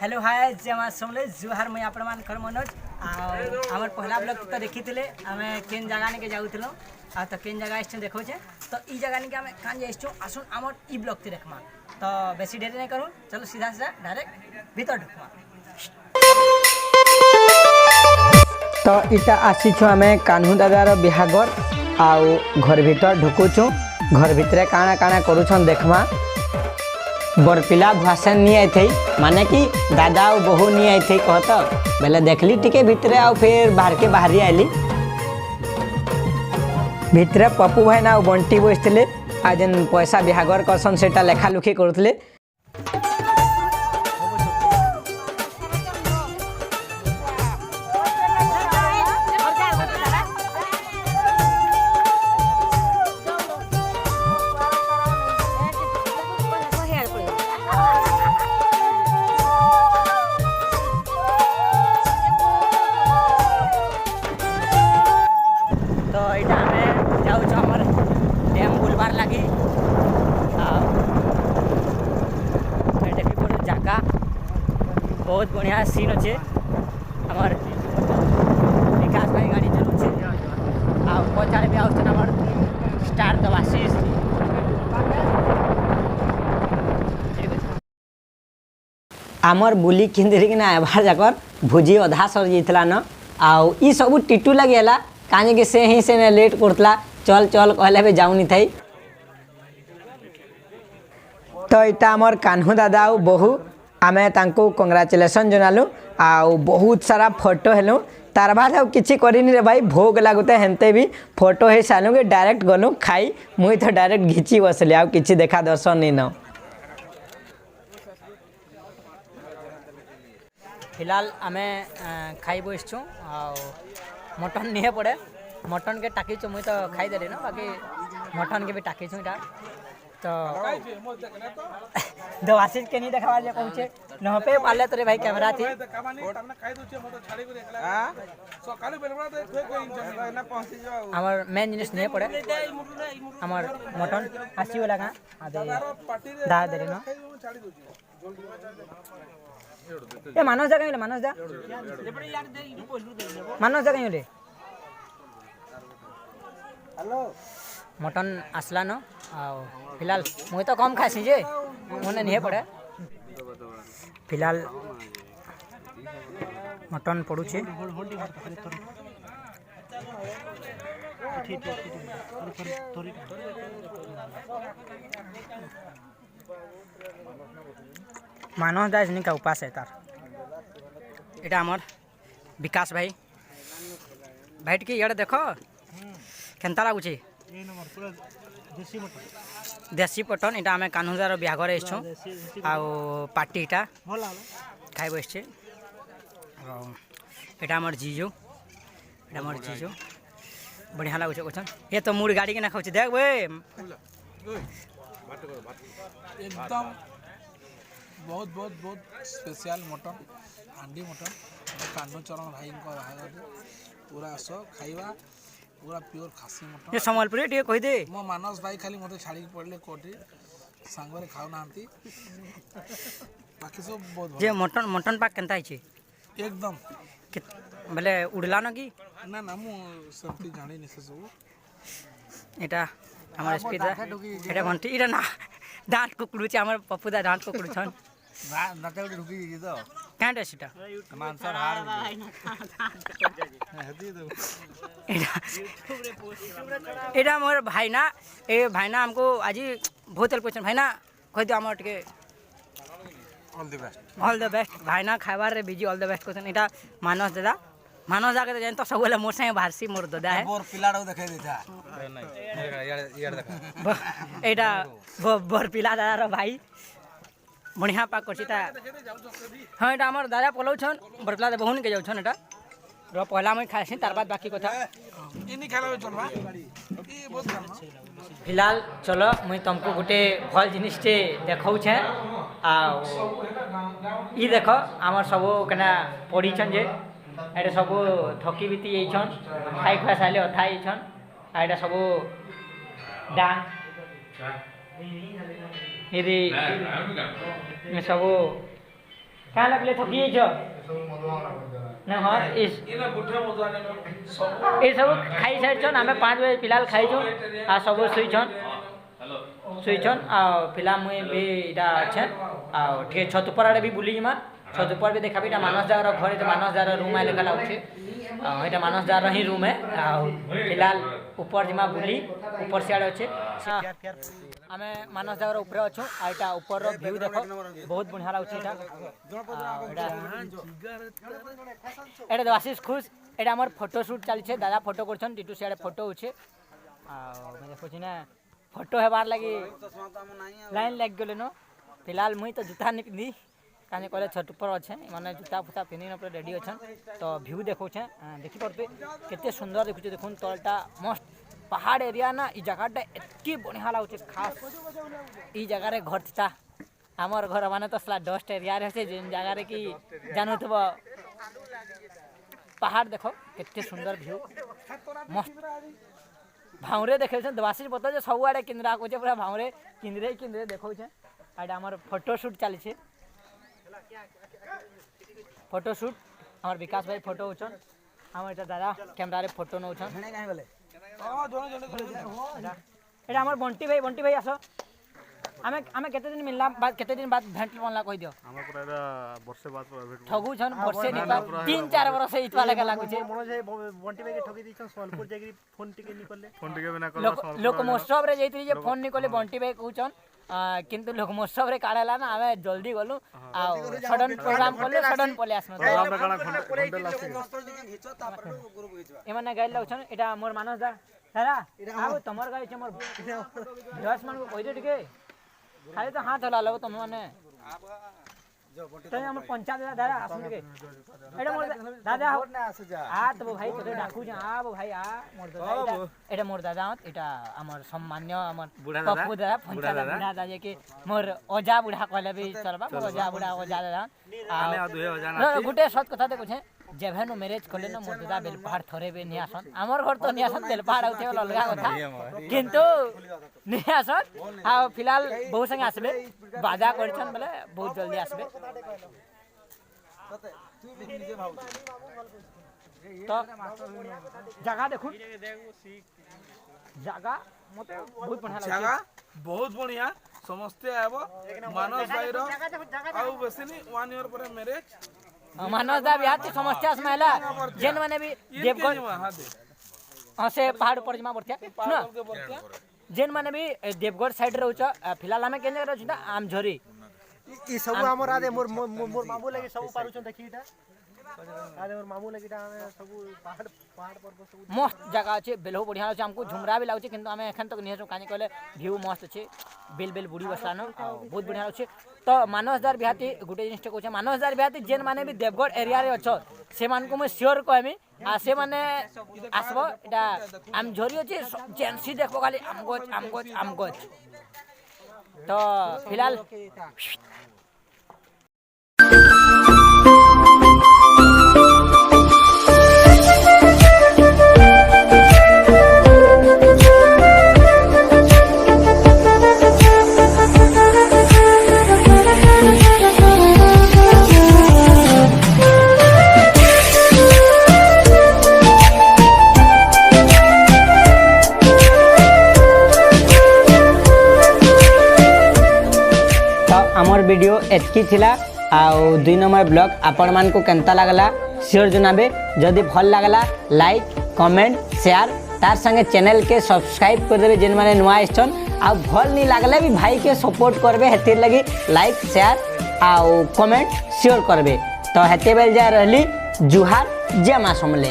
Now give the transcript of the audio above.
Hello hi जय मां समले जुहार मैं आपण मानकर मनोज आमर पहला ब्लॉग तो देखी थे आम केन जगह के जाऊल आ तो केन जगह आस देखो तो ई जगह के आम कान जाइछू आसुन आमर ई ब्लॉग से देखमा तो बेसी देरी नहीं करूँ चलो सीधा सीधा डायरेक्ट भीतर ढुकमा। तो इटा आसीछु आम कान्हू दादार बिहागर आउ घर भीतर ढुकुचु घर भितर काଣା काଣା करूछन देखमा। बरपिला भाषण नहीं आई थी माने कि दादा और बहू नहीं आई थी कहत बेले देखली टिके भितरे आउ फिर बाहर के बाहरी आइली भितरे पप्पू भाई ना बंटी बसते आ जेन पैसा बिहागर करसन सेटा लेखा लुखी करुले। तो यहाँ आम जाऊँ आमर डैम बुलबार लगी देखी पड़े जगह बहुत बढ़िया सीन अच्छे आमर विकास भाई गाड़ी चलुचे पचारे भी आउन आमर स्टार दबाशीष आमर बुली किंदरी ना एबार जाकर भोजी अधा सर जाता न आउ ई सब टीटू लगे काहे कि से ही से लेट करतला चल चल कहले भी जाऊनी थई। तो इटा आमर कान्हू दादा आउ बहू आमे तांको कंग्रेचुलेसन जनालु आउ बहुत सारा फोटो हेलु तार बाद आउ किछि करिनी रे भाई भोग लागुते हेनते भी फोटो हे सालु के डायरेक्ट गलु खाई मुई तो डायरेक्ट घिची बसले आउ किछि देखा दर्शन नहीं न। फिलहाल आमे खाई बसछु आउ मटन नहीं पड़े मटन के टाकीचु मुई तो खाई देली ना बाकी मटन के भी टाकीचु इटा तो दवासीज के नहीं देखा जे कहूचे न पे पाले तोरे भाई कैमरा थी हमर मेन जिनिस नहीं पड़े हमर मटन आसी वाला का आदे दा देली ना ए मानस जा कहीं मानस जा मानस जा कहीं रे मटन आसला न फिलहाल मुई तो कम खासी जे मने नहीं पड़े फिलहाल मटन पड़ुचे मानस दास नहीं का उपास है तार इटा आमर विकास भाई भाई के इे देख केन्ता लगुचे देसी पटन इटा आम कान्हुदार बिहागर आसछुँ आउ पार्टी इटा खाई बसचे इटा आमर जीजू इटा आमर जीजू बढ़िया लगुचे कहन ये तो मुड़ गाड़ी के ना खाऊे देख बे एकदम बहुत बहुत बहुत स्पेशल मटन हांडी मटन कान्हूचरण भाई पूरा आस खाइबा पूरा प्योर खासी मटन ये संबलपुरी टे कहि दे मो मानस भाई खाली मते छाड़ी पड़ले कोठी सांगरे खाउ नांती बाकी सब बहुत जे मटन मटन पाक केनता हिचे एकदम बेले उड़ला न की ना ना मु सबती जानि निसे सब एटा हमर स्पीड एटा घंटी इरा ना दांत कुकुड़ू छे हमर पप्पूदा दांत कुकुड़ू छन नाते उडी रुकी गई तो कांटे सीटा मानसर हार एटा मोर भाई ना ए भाई ना हमको आज बहुत हेल्प करछन भाई ना कह दियो हमर टिके ऑल द बेस्ट भाई ना खाइबार रे बिजी ऑल द बेस्ट करछन एटा मानस दादा मानस जाके जान तो सब मोर संगे भारसी मोर दादा है बोर पिलाडो देखाई देता नहीं यार देखा एटा बोर पिला दादा रो भाई बढ़िया पाक करछि ता हां एटा हमर दादा पलौ छन बरपिला दे बहुन के जाउ छन एटा रो पहला मैं खाइछि तार बाद बाकी कथा इनी खाला चलबा ई बहुत काम फिलहाल चलो मुई तुमको गोटे भल जिनिसटे देखाऊ छे आ ई देखो हमर सब कना पड़ी छन जे एटा सब थकी बीती जाइछन खाई खुआ साले अथा जाइछन आ एटा सब डांस ये सब क्या लगले थकी छ ना हाँ इस इना बुढ़े मजाने सब ये सब खाई सारिछन आमे 5 बजे फिलहाल खाइछु आ सब सुइछन आ फिलहाल मुई भी इटा छै आ ठे छत पर आड़े भी बुली जिमा छत पर भी देखाबी इटा मानस दार घर इटा मानस दार रूम आले गला उठे इटा मानस दार ही रूम है आ फिलहाल ऊपर जिमा बुली ऊपर सियाड़े अच्छे आमे मानस दार ऊपर अच्छु आ इटा ऊपर रो व्यू देखो बहुत बढ़िया लाଗୁଛି एटा देवाशीष खुश एटा हमर फोटो शूट चली छे दादा फोटो करछन टीटू सियाड़े फोटो होछे आ मैं देखो ना फोटो हेबार लगी लाइन लग गेले न फिलहाल मुई तो जूता नहीं पिंधी काने कहले छत पर अच्छे माने जूता फुता पिंधी न रेडी अच्छन तो व्यू देखो छे देखि पड़ते केते सुंदर देखु देखुन तलटा मस्त पहाड़ एरिया ना ई जगहटा एतकी बढ़िया लागुचे खास ई जगह रे घर था हमर घर माने तो सला डस्ट एरिया रे से जेन जगह रे की जानथबो पहाड़ देखो केते सुंदर व्यू मस्त भावरे देखे देवाशीष बता जे सब आड़े किंद्रा को पूरा भावरे किंद्रे देखो आड़े हमर फोटो शूट चली छे फोटो शूट हमर विकास भाई फोटो उछन हमर दादा कैमरा रे फोटो न उछन हां दोनो एटा हमर बंटी भाई आसो हमें केते दिन मिलला बाद केते दिन बाद भेंट बनला कहि दियो हमर पूरा वर्षे बाद भेंट ठगु छन वर्षे नि बाद 3-4 वर्ष इतवा लगे लागु छे मन जे बंटी भाई के ठगी दी छन सोलपुर जागी फोन टिके निकले बिना लोक महोत्सव रे जैतरी जे फोन निकले बंटी भाई कहउछन किंतु लोक महोत्सव रे काढला ना हमें जल्दी गलु आ सडन प्रोग्राम करले सडन पले आसनो एमने गाइल लाउछन एटा मोर मानस दादा आबो तमर गाइ छे मोर दस मन को कहि दे टिके खाली तो हाथ हला लो तुम माने तो हमर पंचायत दादा आसुन के एटा मोर दादा आ तो भाई तोरे डाकू जा आ भाई आ मोर दादा एटा मोर दादा एटा हमर सम्मान्य हमर पप्पू दादा पंचायत बुढ़ा दादा के मोर ओजा बुढ़ा कहले भी चलबा मोर ओजा बुढ़ा ओजा दादा गुटे सत कथा देखो छे जेभेनु मैरिज करले न मोर दादा बेलपहाड़ थरे बे नियासन हमर घर तो नियासन बेलपहाड़ आउथे अलगा कथा किंतु नियासन आ फिलहाल बहु संगे आसबे बाजा करछन बोले बहुत जल्दी आसबे तो जगह देखु जगह मते बहुत बढ़िया लागे जगह बहुत बढ़िया समस्ते आबो मानस भाई रो आउ बेसनी 1 ईयर पर मैरिज मानस दा बिहार समस्या महिला जेन माने भी देवगढ़ से पहाड़ ऊपर जमा बढ़तिया सुनो जेन माने भी देवगढ़ साइड रहउछ फिलहाल हमें केन जगह रहउछ ना आमझोरी ई सब हमर आदे मोर मामू लगे सब पारुछन देखिटा आदे मोर मामू लगे हमें सब पहाड़ पर सब मस्त जगह अछि बेलहो बढ़िया अछि हमको झुमरा भी लागछ किंतु हमें एखन तक निहसु कानी कहले व्यू मस्त अछि बेल बुड़ी बसलानो बहुत बढ़िया अछि तो मानसदार बिहाती गुटे जिनिस कहछ मानसदार बिहाती जेन माने भी देवगढ़ एरिया रे अछ से मान को मैं श्योर कहमी आ से माने आसबो एटा आमझोरी अछि जेनसी देखबो खाली आमगोच तो फिलहाल हमर वीडियो एतकी थिला आउ 2 नंबर ब्लॉग आपण मान को केनता लागला शेयर जनाबे जदी भल लागला लाइक कमेंट शेयर तार संगे चैनल के सब्सक्राइब कर देबे जेन माने नुआ आइछन आ भल नी लागले भी भाई के सपोर्ट करबे हेतिर लगी लाइक शेयर आउ कमेंट शेयर करबे तो हेते बेल जा रहली जुहार जय मां समले।